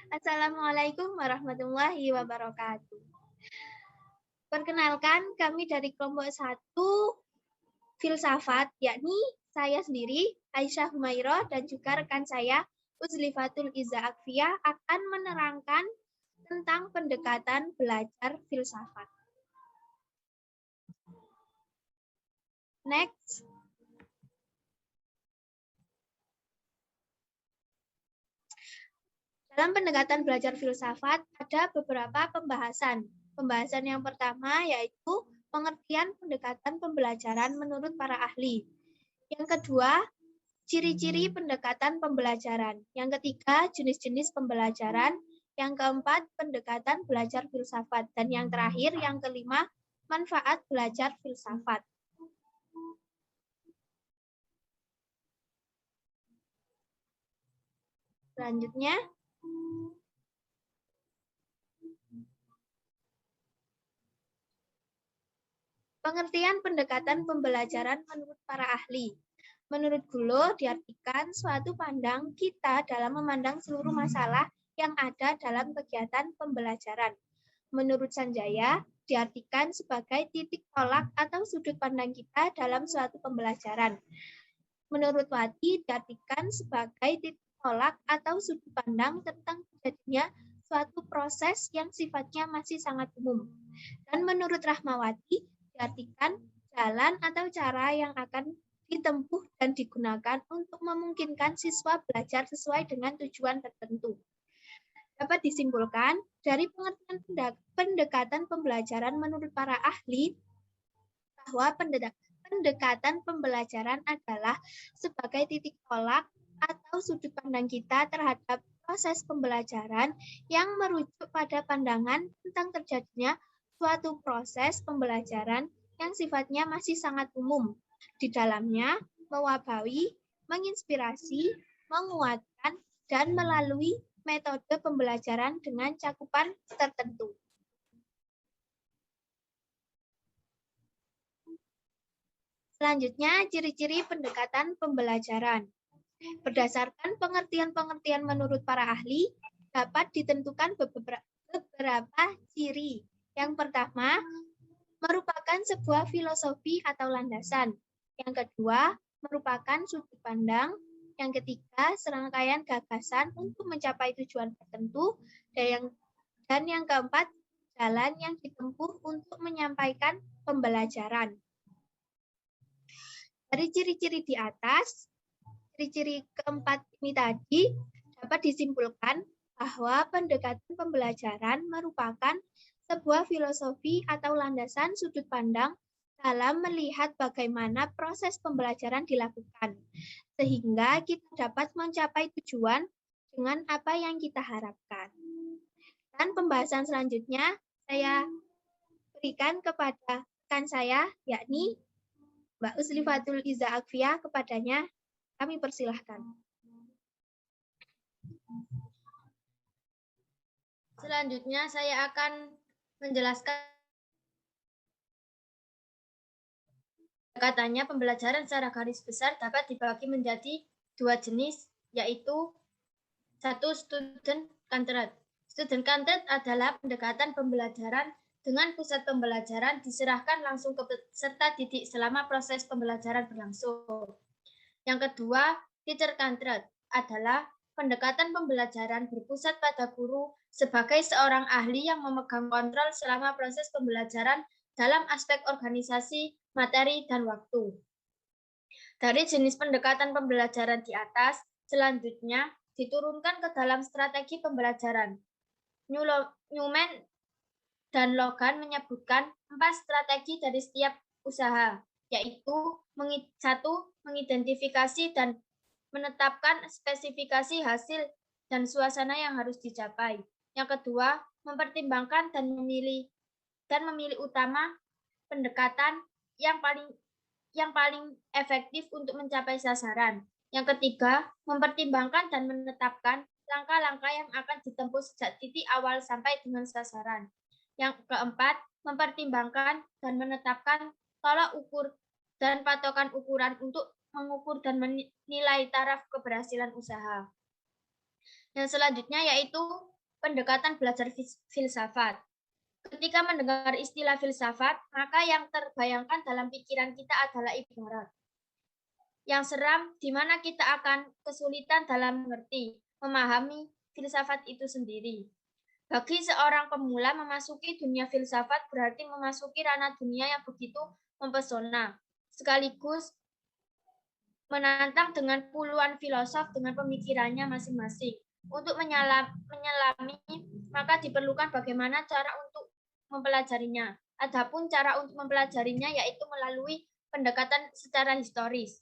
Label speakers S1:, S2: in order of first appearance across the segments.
S1: Assalamualaikum warahmatullahi wabarakatuh. Perkenalkan, kami dari kelompok 1 filsafat, yakni saya sendiri, Aisyah Humairah, dan juga rekan saya, Uzlifatul Iza Akfia, akan menerangkan tentang pendekatan belajar filsafat. Next. Dalam pendekatan belajar filsafat, ada beberapa pembahasan. Pembahasan yang pertama yaitu pengertian pendekatan pembelajaran menurut para ahli. Yang kedua, ciri-ciri pendekatan pembelajaran. Yang ketiga, jenis-jenis pembelajaran. Yang keempat, pendekatan belajar filsafat. Dan yang terakhir, yang kelima, manfaat belajar filsafat. Selanjutnya, pengertian pendekatan pembelajaran menurut para ahli. Menurut Gulo, diartikan suatu pandang kita dalam memandang seluruh masalah yang ada dalam kegiatan pembelajaran. Menurut Sanjaya, diartikan sebagai titik tolak atau sudut pandang kita dalam suatu pembelajaran. Menurut Wati, diartikan sebagai titik tolak atau sudut pandang tentang terjadinya suatu proses yang sifatnya masih sangat umum. Dan menurut Rahmawati, diartikan jalan atau cara yang akan ditempuh dan digunakan untuk memungkinkan siswa belajar sesuai dengan tujuan tertentu. Dapat disimpulkan dari pengertian pendekatan pembelajaran menurut para ahli bahwa pendekatan pembelajaran adalah sebagai titik tolak atau sudut pandang kita terhadap proses pembelajaran yang merujuk pada pandangan tentang terjadinya suatu proses pembelajaran yang sifatnya masih sangat umum. Di dalamnya mewabahi, menginspirasi, menguatkan, dan melalui metode pembelajaran dengan cakupan tertentu. Selanjutnya, ciri-ciri pendekatan pembelajaran. Berdasarkan pengertian-pengertian menurut para ahli, dapat ditentukan beberapa ciri. Yang pertama, merupakan sebuah filosofi atau landasan. Yang kedua, merupakan sudut pandang. Yang ketiga, serangkaian gagasan untuk mencapai tujuan tertentu. Dan yang keempat, jalan yang ditempuh untuk menyampaikan pembelajaran. Dari ciri-ciri di atas, ciri-ciri keempat ini tadi dapat disimpulkan bahwa pendekatan pembelajaran merupakan sebuah filosofi atau landasan sudut pandang dalam melihat bagaimana proses pembelajaran dilakukan, sehingga kita dapat mencapai tujuan dengan apa yang kita harapkan. Dan pembahasan selanjutnya saya berikan kepada rekan saya, yakni Mbak Uzlifatul Iza Akfia. Kepadanya kami persilahkan.
S2: Selanjutnya saya akan menjelaskan katanya pembelajaran secara garis besar dapat dibagi menjadi dua jenis, yaitu satu, student-centered. Student-centered adalah pendekatan pembelajaran dengan pusat pembelajaran diserahkan langsung ke peserta didik selama proses pembelajaran berlangsung. Yang kedua, teacher-centered adalah pendekatan pembelajaran berpusat pada guru sebagai seorang ahli yang memegang kontrol selama proses pembelajaran dalam aspek organisasi, materi, dan waktu. Dari jenis pendekatan pembelajaran di atas, selanjutnya diturunkan ke dalam strategi pembelajaran. Newman dan Logan menyebutkan 4 strategi dari setiap usaha, yaitu 1. Mengidentifikasi dan menetapkan spesifikasi hasil dan suasana yang harus dicapai. Yang kedua, mempertimbangkan dan memilih utama pendekatan yang paling efektif untuk mencapai sasaran. Yang ketiga, mempertimbangkan dan menetapkan langkah-langkah yang akan ditempuh sejak titik awal sampai dengan sasaran. Yang keempat, mempertimbangkan dan menetapkan tolak ukur dan patokan ukuran untuk mengukur dan menilai taraf keberhasilan usaha. Yang selanjutnya yaitu pendekatan belajar filsafat. Ketika mendengar istilah filsafat, maka yang terbayangkan dalam pikiran kita adalah ibarat yang seram, di mana kita akan kesulitan dalam mengerti, memahami filsafat itu sendiri. Bagi seorang pemula, memasuki dunia filsafat berarti memasuki ranah dunia yang begitu mempesona, sekaligus menantang dengan puluhan filosof dengan pemikirannya masing-masing. Untuk menyelami, maka diperlukan bagaimana cara untuk mempelajarinya. Adapun cara untuk mempelajarinya yaitu melalui pendekatan secara historis.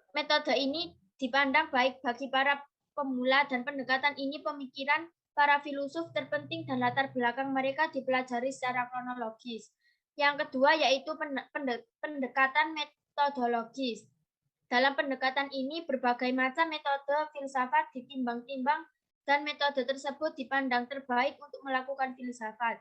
S2: Metode ini dipandang baik bagi para pemula dan pendekatan ini pemikiran para filosof terpenting dan latar belakang mereka dipelajari secara kronologis. Yang kedua yaitu pendekatan metodologis. Dalam pendekatan ini, berbagai macam metode filsafat ditimbang-timbang dan metode tersebut dipandang terbaik untuk melakukan filsafat.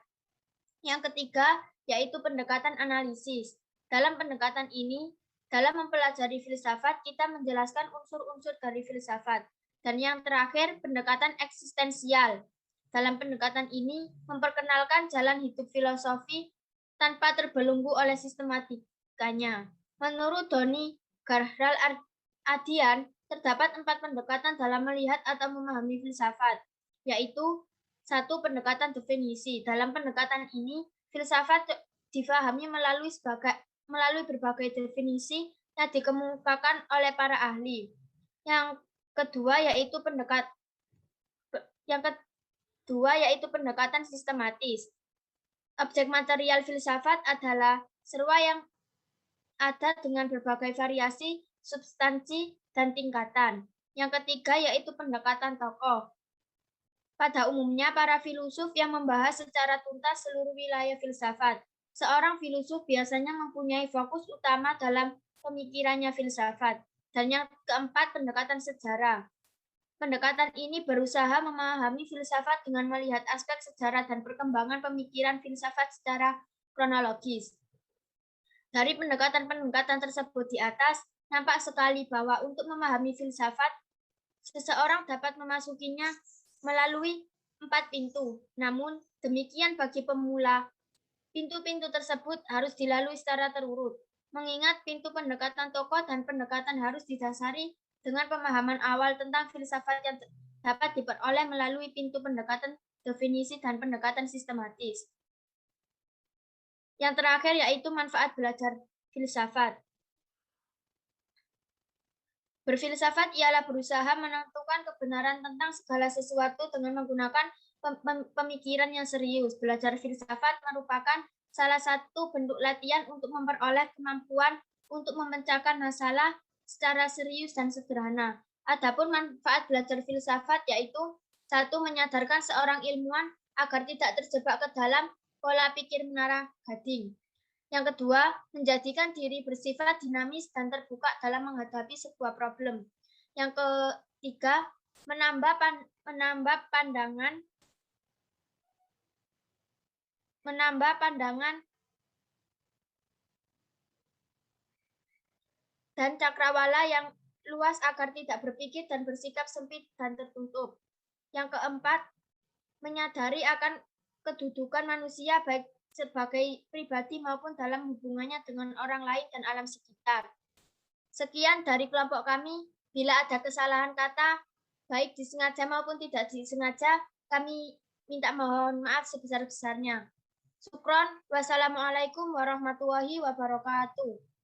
S2: Yang ketiga, yaitu pendekatan analisis. Dalam pendekatan ini, dalam mempelajari filsafat, kita menjelaskan unsur-unsur dari filsafat. Dan yang terakhir, pendekatan eksistensial. Dalam pendekatan ini, memperkenalkan jalan hidup filosofi tanpa terbelenggu oleh sistematikanya. Menurut Doni Gahral Adian, terdapat 4 pendekatan dalam melihat atau memahami filsafat, yaitu 1. Pendekatan definisi. Dalam pendekatan ini, filsafat difahami melalui berbagai definisi yang dikemukakan oleh para ahli. Yang kedua yaitu pendekatan sistematis. Objek material filsafat adalah serwa yang ada dengan berbagai variasi, substansi, dan tingkatan. Yang ketiga yaitu pendekatan tokoh. Pada umumnya, para filosof yang membahas secara tuntas seluruh wilayah filsafat. Seorang filosof biasanya mempunyai fokus utama dalam pemikirannya filsafat. Dan yang keempat, pendekatan sejarah. Pendekatan ini berusaha memahami filsafat dengan melihat aspek sejarah dan perkembangan pemikiran filsafat secara kronologis. Dari pendekatan-pendekatan tersebut di atas, nampak sekali bahwa untuk memahami filsafat, seseorang dapat memasukinya melalui 4 pintu. Namun, demikian bagi pemula, pintu-pintu tersebut harus dilalui secara terurut. Mengingat pintu pendekatan tokoh dan pendekatan harus didasari dengan pemahaman awal tentang filsafat yang dapat diperoleh melalui pintu pendekatan definisi dan pendekatan sistematis. Yang terakhir yaitu manfaat belajar filsafat. Berfilsafat ialah berusaha menentukan kebenaran tentang segala sesuatu dengan menggunakan pemikiran yang serius. Belajar filsafat merupakan salah satu bentuk latihan untuk memperoleh kemampuan untuk memecahkan masalah secara serius dan sederhana. Adapun manfaat belajar filsafat yaitu 1. Menyadarkan seorang ilmuwan agar tidak terjebak ke dalam pola pikir menara gading. Yang kedua, menjadikan diri bersifat dinamis dan terbuka dalam menghadapi sebuah problem. Yang ketiga, menambah pandangan dan cakrawala yang luas agar tidak berpikir dan bersikap sempit dan tertutup. Yang keempat, menyadari akan kedudukan manusia baik sebagai pribadi maupun dalam hubungannya dengan orang lain dan alam sekitar. Sekian dari kelompok kami. Bila ada kesalahan kata, baik disengaja maupun tidak disengaja, kami minta mohon maaf sebesar-besarnya. Syukron. Wassalamualaikum warahmatullahi wabarakatuh.